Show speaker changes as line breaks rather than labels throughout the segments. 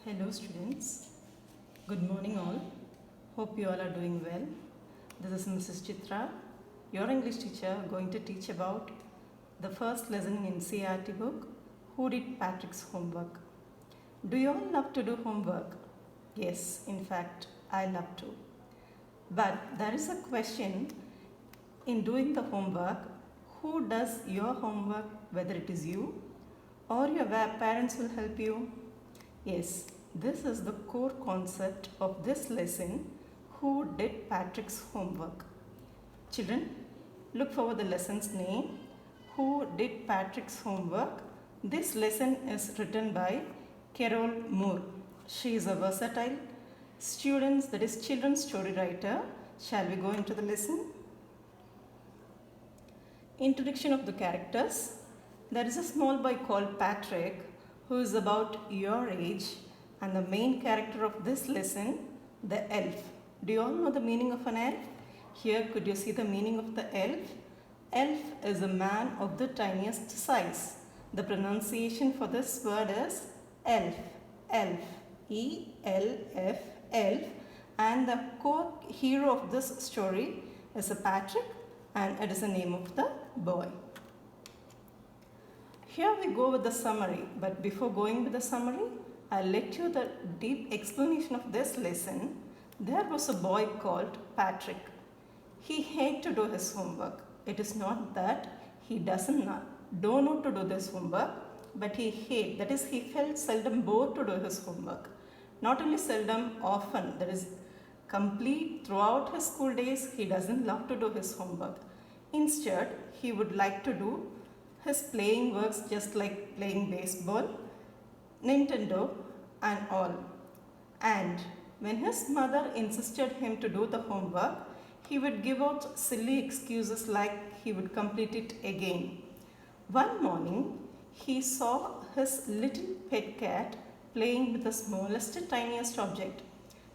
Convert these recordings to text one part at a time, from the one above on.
Hello students, good morning all. Hope you all are doing well. This is Mrs. Chitra, your English teacher, going to teach about the first lesson in CRT book, Who Did Patrick's Homework? Do you all love to do homework? Yes, in fact, I love to. But there is a question in doing the homework, who does your homework, whether it is you or your parents will help you? Yes, this is the core concept of this lesson, Who Did Patrick's Homework? Children, look for the lesson's name, Who Did Patrick's Homework? This lesson is written by Carol Moore. She is a versatile children's story writer. Shall we go into the lesson? Introduction of the characters. There is a small boy called Patrick who is about your age, and the main character of this lesson, the elf. Do you all know the meaning of an elf? Here, could you see the meaning of the elf? Elf is a man of the tiniest size. The pronunciation for this word is elf, elf, E-L-F, elf, and the core hero of this story is a Patrick, and it is the name of the boy. Here we go with the summary, but before going with the summary, I'll let you the deep explanation of this lesson. There was a boy called Patrick. He hated to do his homework. It is not that he don't know to do this homework, but that is, he felt seldom bored to do his homework. Not only seldom, often, that is, complete throughout his school days, he doesn't love to do his homework. Instead, he would like to do his playing works, just like playing baseball, Nintendo and all. And when his mother insisted him to do the homework, he would give out silly excuses like he would complete it again. One morning, he saw his little pet cat playing with the smallest, tiniest object.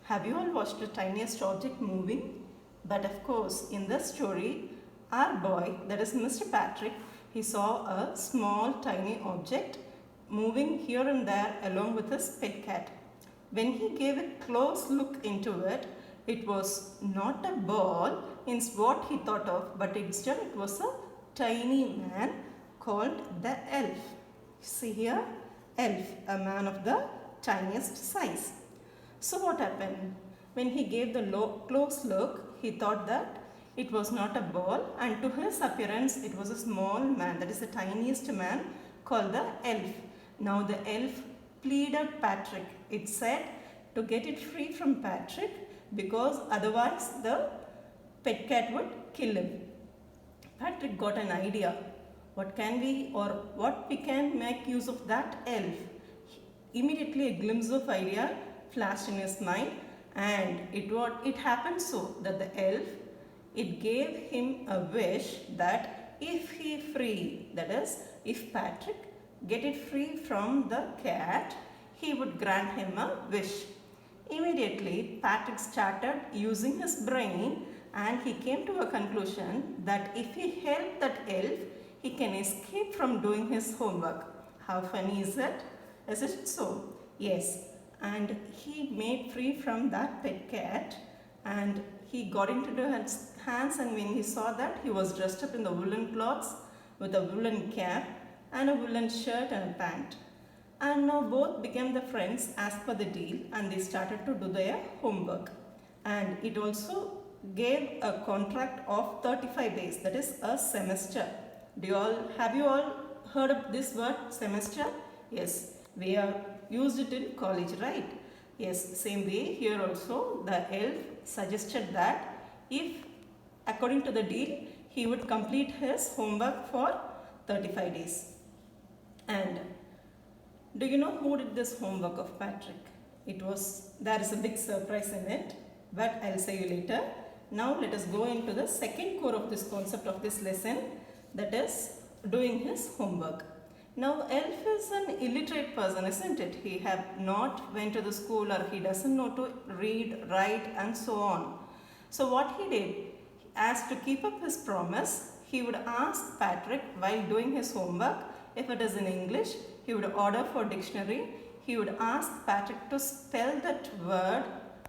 Have you all watched the tiniest object moving? But of course, in this story, our boy, that is Mr. Patrick, he saw a small tiny object moving here and there along with his pet cat. When he gave a close look into it, it was not a ball in what he thought of, but instead it was a tiny man called the elf. See here, elf, a man of the tiniest size. So what happened? When he gave the close look, he thought that it was not a ball, and to his appearance it was a small man, that is the tiniest man called the elf. Now the elf pleaded Patrick. It said to get it free from Patrick because otherwise the pet cat would kill him. Patrick got an idea. What we can make use of that elf? Immediately a glimpse of idea flashed in his mind, and it happened so that the elf, it gave him a wish that that is, if Patrick get it free from the cat, he would grant him a wish. Immediately, Patrick started using his brain, and he came to a conclusion that if he helped that elf, he can escape from doing his homework. How funny is it? Is it so? Yes. And he made free from that pet cat, and he got into his hands, and when he saw that, he was dressed up in the woolen clothes with a woolen cap and a woolen shirt and a pant. And now both became the friends as per the deal, and they started to do their homework. And it also gave a contract of 35 days, that is a semester. Have you all heard of this word, semester? Yes, we have used it in college, right? Yes, same way here also the elf suggested that if according to the deal, he would complete his homework for 35 days. And do you know who did this homework of Patrick? There is a big surprise in it, but I'll say you later. Now let us go into the second core of this concept of this lesson, that is doing his homework. Now elf is an illiterate person, isn't it? He have not went to the school, or he doesn't know to read, write and so on. So what he did, as to keep up his promise, he would ask Patrick while doing his homework, if it is in English, he would order for dictionary. he would ask Patrick to spell that word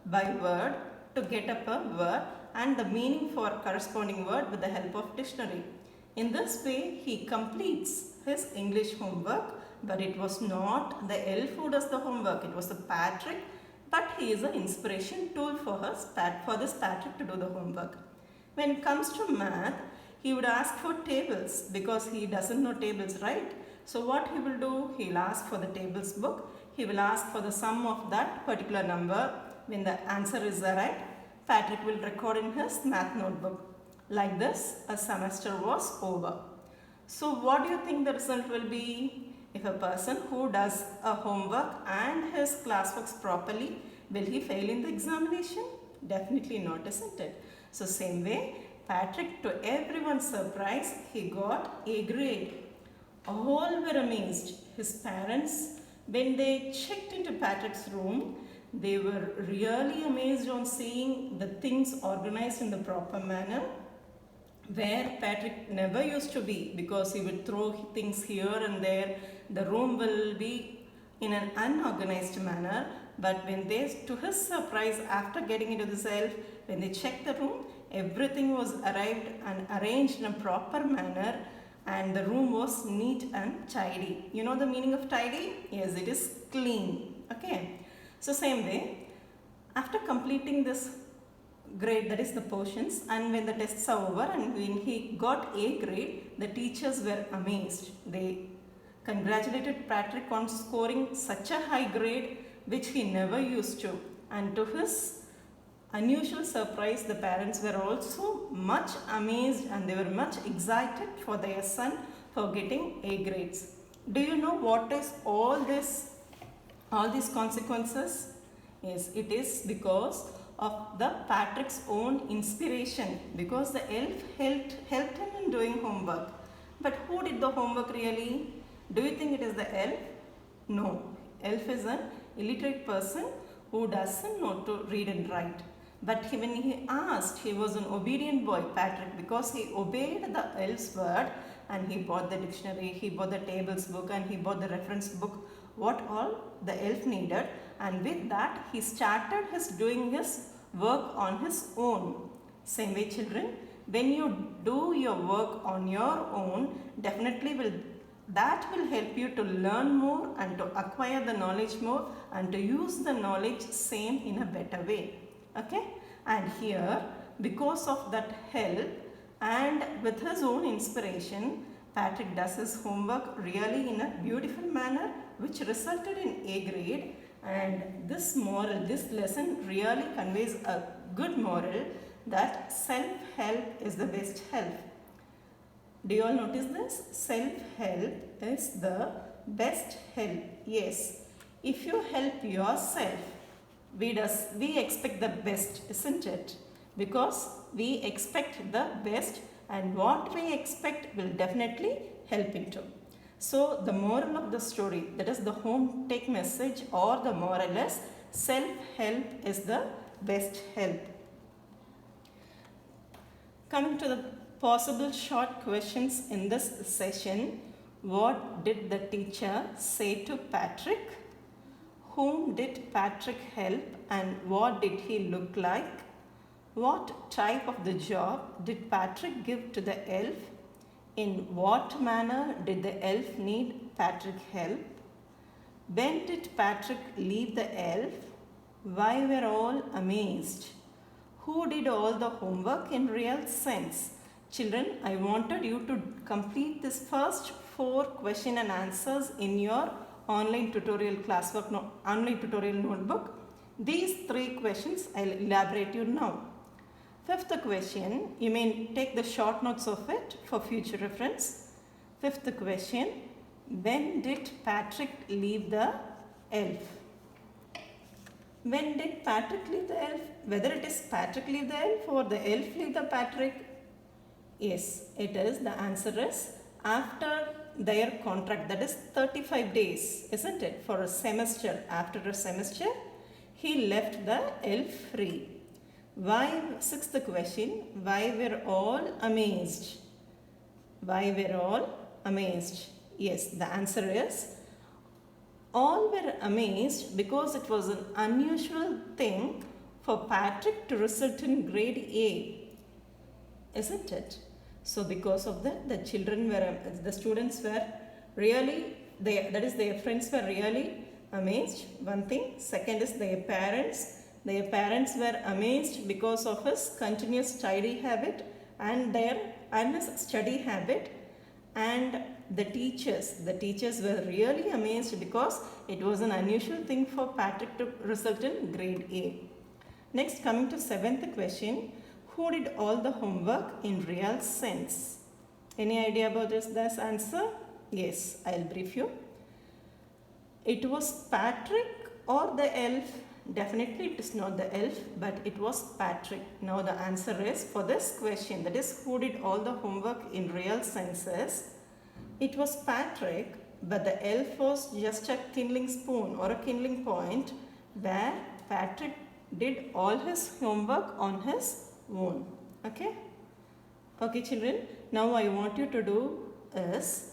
by word to get up a word and the meaning for corresponding word with the help of dictionary. In this way, he completes his English homework, but it was not the elf who does the homework, it was the Patrick, but he is an inspiration tool for this Patrick to do the homework. When it comes to math, he would ask for tables because he doesn't know tables, right? So what he will do, he will ask for the tables book, he will ask for the sum of that particular number. When the answer is right, Patrick will record in his math notebook. Like this, a semester was over. So what do you think the result will be? If a person who does a homework and his classworks properly, will he fail in the examination? Definitely not, isn't it? So same way, Patrick, to everyone's surprise, he got A grade. All were amazed. His parents, when they checked into Patrick's room, they were really amazed on seeing the things organized in the proper manner, where Patrick never used to be because he would throw things here and there. The room will be in an unorganized manner, but when they, to his surprise, after getting into the self, when they checked the room, everything was arrived and arranged in a proper manner and the room was neat and tidy. You know the meaning of tidy? Yes, it is clean. Okay. So same way, after completing this grade, that is the portions, and when the tests are over and when he got A grade, the teachers were amazed. They congratulated Patrick on scoring such a high grade which he never used to, and to his unusual surprise, the parents were also much amazed and they were much excited for their son for getting A grades. Do you know what is all these consequences? Yes, it is because of the Patrick's own inspiration, because the elf helped him in doing homework. But who did the homework really? Do you think it is the elf? No. Elf is an illiterate person who doesn't know to read and write. But when he asked, he was an obedient boy, Patrick, because he obeyed the elf's word and he bought the dictionary, he bought the tables book and he bought the reference book, what all the elf needed, and with that he started doing his work on his own. Same way, children, when you do your work on your own, definitely that will help you to learn more and to acquire the knowledge more and to use the knowledge same in a better way. Okay, and here, because of that help and with his own inspiration, Patrick does his homework really in a beautiful manner, which resulted in A grade. And this lesson really conveys a good moral that self-help is the best help. Do you all notice this? Self-help is the best help. Yes, if you help yourself, we expect the best, isn't it? Because we expect the best, and what we expect will definitely help into. So the moral of the story, that is the home take message or the moral is, self-help is the best help. Coming to the possible short questions in this session, what did the teacher say to Patrick? Whom did Patrick help and what did he look like? What type of the job did Patrick give to the elf? In what manner did the elf need Patrick help? When did Patrick leave the elf? Why were all amazed? Who did all the homework in real sense? Children, I wanted you to complete this first 4 question and answers in your online tutorial classwork, online tutorial notebook. These 3 questions I will elaborate you now. 5th question, you may take the short notes of it for future reference. 5th question, when did Patrick leave the elf? When did Patrick leave the elf? Whether it is Patrick leave the elf or the elf leave the Patrick? Yes, it is. The answer is after their contract, that is 35 days, isn't it? For a semester, after a semester, he left the elf free. Why, 6th question, why were all amazed? Why were all amazed? Yes, the answer is All were amazed because it was an unusual thing for Patrick to result in grade A, isn't it? So because of that, the students were really, that is their friends were really amazed. One thing. Second is their parents. Their parents were amazed because of his continuous study habit and his study habit. And the teachers were really amazed because it was an unusual thing for Patrick to result in grade A. Next, coming to seventh question, who did all the homework in real sense? Any idea about this answer? Yes, I'll brief you. It was Patrick or the elf? Definitely it is not the elf, but it was Patrick. Now the answer is for this question, that is, who did all the homework in real senses? It was Patrick, but the elf was just a kindling spoon or a kindling point where Patrick did all his homework on his own. Okay? Okay, children. Now I want you to do is,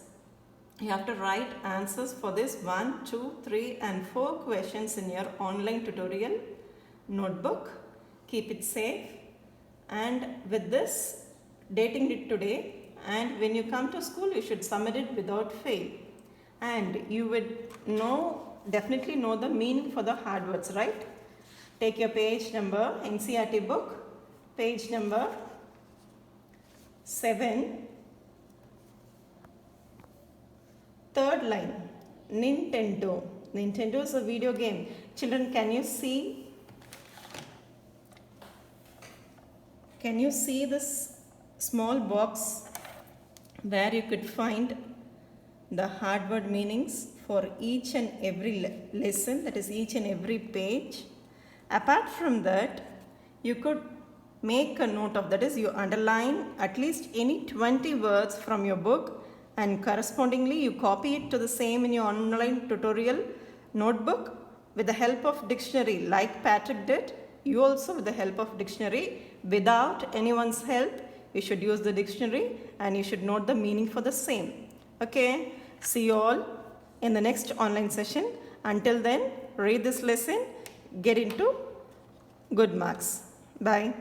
you have to write answers for this 1, 2, 3 and 4 questions in your online tutorial notebook. Keep it safe, and with this, dating it today, and when you come to school you should submit it without fail, and you would definitely know the meaning for the hard words, right? Take your page number, NCERT book, page number 7, third line, Nintendo. Nintendo is a video game. Children, can you see this small box where you could find the hard word meanings for each and every lesson, that is each and every page? Apart from that, you could make a note of, that is, you underline at least any 20 words from your book, and correspondingly you copy it to the same in your online tutorial notebook with the help of dictionary, like Patrick did. You also, with the help of dictionary, without anyone's help, you should use the dictionary and you should note the meaning for the same. Okay, see you all in the next online session. Until then, read this lesson, get into good marks. Bye.